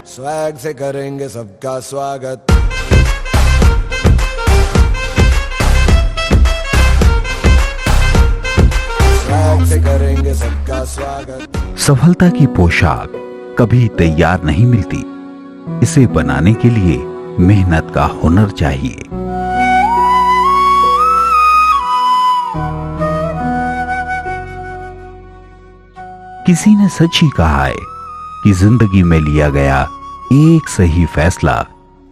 Swag से करेंगे सबका स्वागत। स्वैग से करेंगे सबका स्वागत। सफलता की पोशाक कभी तैयार नहीं मिलती, इसे बनाने के लिए मेहनत का हुनर चाहिए। किसी ने सच ही कहा है कि जिंदगी में लिया गया एक सही फैसला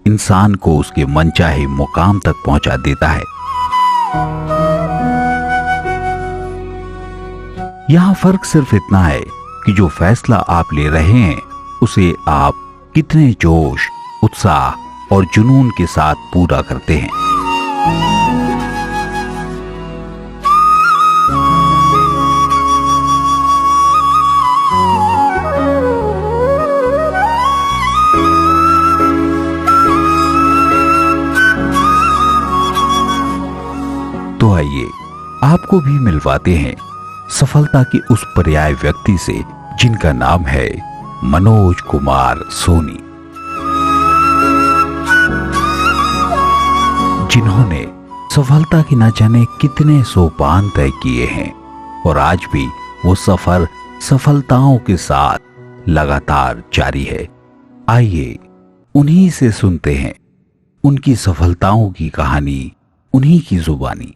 इंसान को उसके मनचाहे मुकाम तक पहुंचा देता है। यहां फर्क सिर्फ इतना है कि जो फैसला आप ले रहे हैं उसे आप कितने जोश, उत्साह और जुनून के साथ पूरा करते हैं। तो आइए आपको भी मिलवाते हैं सफलता के उस पर्याय व्यक्ति से जिनका नाम है मनोज कुमार सोनी, जिन्होंने सफलता के न जाने कितने सोपान तय किए हैं और आज भी वो सफर सफलताओं के साथ लगातार जारी है। आइए उन्हीं से सुनते हैं उनकी सफलताओं की कहानी, उन्हीं की जुबानी।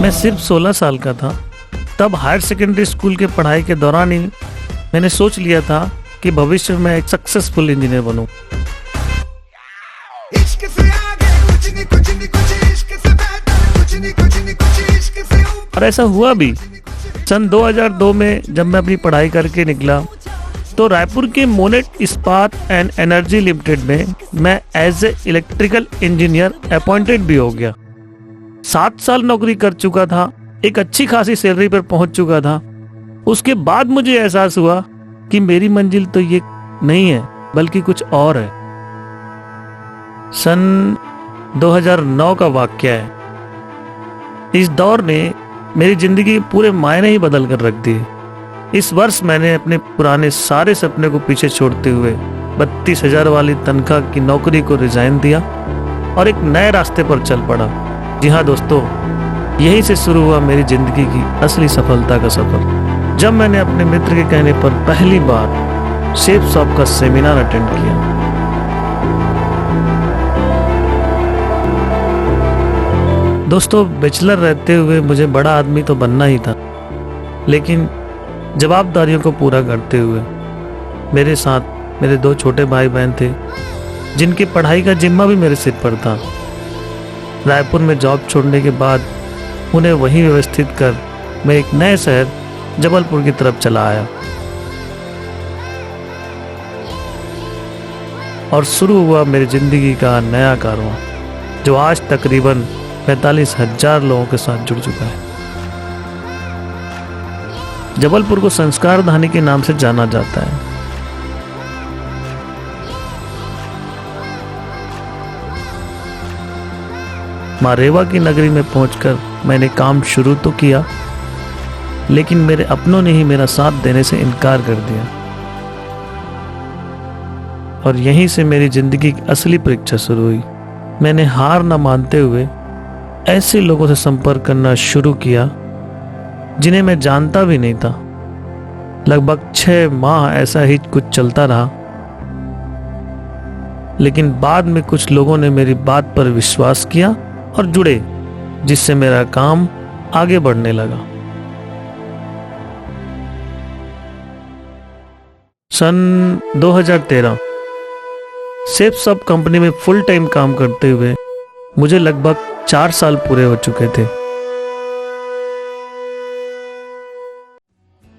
मैं सिर्फ 16 साल का था। तब हायर सेकेंडरी स्कूल के पढ़ाई के दौरान ही मैंने सोच लिया था कि भविष्य में एक सक्सेसफुल इंजीनियर बनूं। और ऐसा हुआ भी। सन 2002 में जब मैं अपनी पढ़ाई करके निकला तो रायपुर के मोनेट इस्पात एंड एनर्जी लिमिटेड में मैं as a electrical engineer appointed भी हो गया। 7 साल नौकरी कर चुका था, एक अच्छी खासी सैलरी पर पहुंच चुका था। उसके बाद मुझे एहसास हुआ कि मेरी मंजिल तो ये नहीं है बल्कि कुछ और है। सन 2009 का वाकया है। इस दौर ने मेरी जिंदगी के पूरे मायने ही बदल कर रख दिए। इस वर्ष मैंने अपने पुराने सारे सपने को पीछे छोड़ते हुए 32,000 वाली तनख्वाह की नौकरी को रिजाइन दिया और एक नए रास्ते पर चल पड़ा। जी हाँ दोस्तों, यहीं से शुरू हुआ मेरी जिंदगी की असली सफलता का सफर, जब मैंने अपने मित्र के कहने पर पहली बार शेफ शॉप का सेमिनार अटेंड किया। दोस्तों, बैचलर रहते हुए मुझे बड़ा आदमी तो बनना ही था, लेकिन जवाबदारियों को पूरा करते हुए मेरे साथ मेरे 2 छोटे भाई बहन थे जिनकी पढ़ाई का जिम्मा भी मेरे सिर पर था। रायपुर में जॉब छोड़ने के बाद उन्हें वहीं व्यवस्थित कर मैं एक नए शहर जबलपुर की तरफ चला आया और शुरू हुआ मेरी जिंदगी का नया कारवां, जो आज तकरीबन 45,000 लोगों के साथ जुड़ चुका है। जबलपुर को संस्कार धानी के नाम से जाना जाता है। माँ रेवा की नगरी में पहुंचकर मैंने काम शुरू तो किया, लेकिन मेरे अपनों ने ही मेरा साथ देने से इनकार कर दिया और यहीं से मेरी जिंदगी की असली परीक्षा शुरू हुई। मैंने हार न मानते हुए ऐसे लोगों से संपर्क करना शुरू किया जिन्हें मैं जानता भी नहीं था। लगभग 6 माह ऐसा ही कुछ चलता रहा। लेकिन बाद में कुछ लोगों ने मेरी बात पर विश्वास किया और जुड़े, जिससे मेरा काम आगे बढ़ने लगा। सन 2013 सेफ सब कंपनी में फुल टाइम काम करते हुए मुझे लगभग 4 साल पूरे हो चुके थे।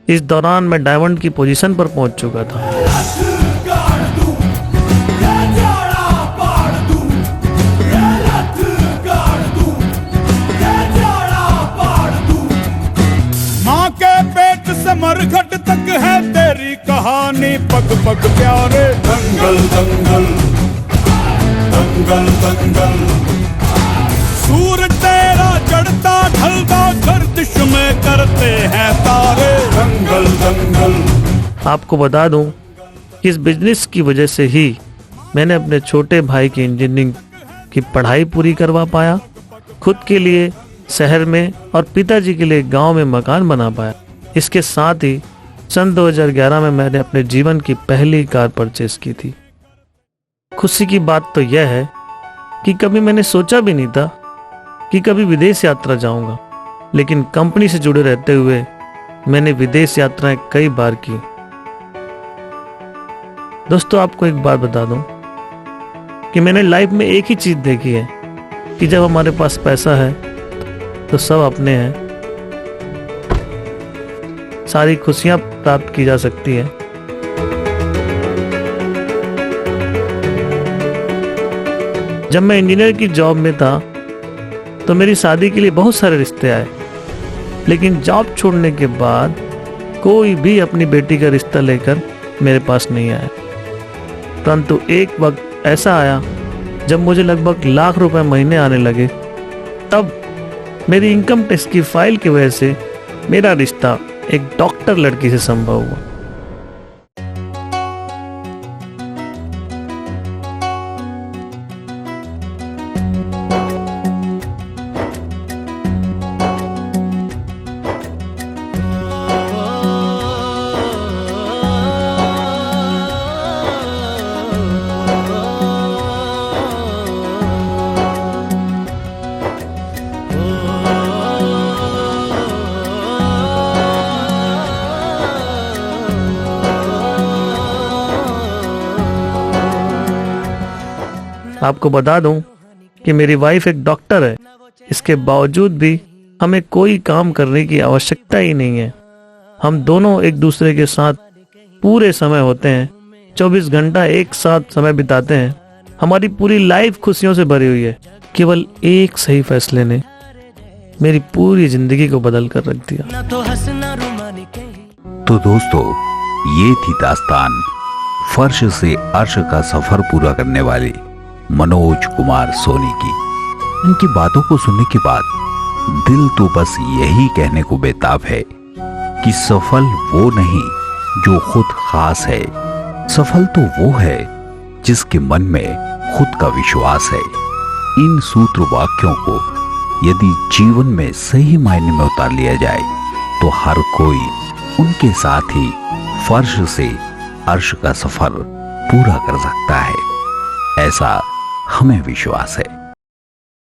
इस दौरान मैं डायमंड की पोजीशन पर पहुंच चुका था। माँ के पेट से मरघट तक है तेरी कहानी, पग पग प्यारे। दंगल दंगल दंगल दंगल, सूरज तेरा चढ़ता ढलता गर्दिश में करते हैं तारे। दंगल दंगल। आपको बता दूं कि इस बिजनेस की वजह से ही मैंने अपने छोटे भाई की इंजीनियरिंग की पढ़ाई पूरी करवा पाया, खुद के लिए शहर में और पिताजी के लिए गांव में मकान बना पाया। इसके साथ ही सन 2011 में मैंने अपने जीवन की पहली कार परचेस की थी। खुशी की बात तो यह है कि कभी मैंने सोचा भी नहीं था कि कभी विदेश यात्रा जाऊंगा, लेकिन कंपनी से जुड़े रहते हुए मैंने विदेश यात्राएं कई बार की। दोस्तों, आपको एक बात बता दूं कि मैंने लाइफ में एक ही चीज देखी है कि जब हमारे पास पैसा है तो सब अपने हैं, सारी खुशियां प्राप्त की जा सकती है। जब मैं इंजीनियर की जॉब में था तो मेरी शादी के लिए बहुत सारे रिश्ते आए, लेकिन जॉब छोड़ने के बाद कोई भी अपनी बेटी का रिश्ता लेकर मेरे पास नहीं आया। परंतु एक वक्त ऐसा आया जब मुझे लगभग लाख रुपए महीने आने लगे। तब मेरी इनकम टैक्स की फाइल की वजह से मेरा रिश्ता एक डॉक्टर लड़की से संभव हुआ। आपको बता दूं कि मेरी वाइफ एक डॉक्टर है, इसके बावजूद भी हमें कोई काम करने की आवश्यकता ही नहीं है। हम दोनों एक दूसरे के साथ पूरे समय होते हैं, 24 घंटा एक साथ समय बिताते हैं। हमारी पूरी लाइफ खुशियों से भरी हुई है। केवल एक सही फैसले ने मेरी पूरी जिंदगी को बदल कर रख दिया। तो दोस्तों, ये थी दास्तान फर्श से अर्श का सफर पूरा करने वाली मनोज कुमार सोनी की। इनकी बातों को सुनने के बाद दिल तो बस यही कहने को बेताब है कि सफल वो नहीं जो खुद खास है, सफल तो वो है जिसके मन में खुद का विश्वास है। इन सूत्र वाक्यों को यदि जीवन में सही मायने में उतार लिया जाए तो हर कोई उनके साथ ही फर्श से अर्श का सफर पूरा कर सकता है, ऐसा हमें विश्वास है।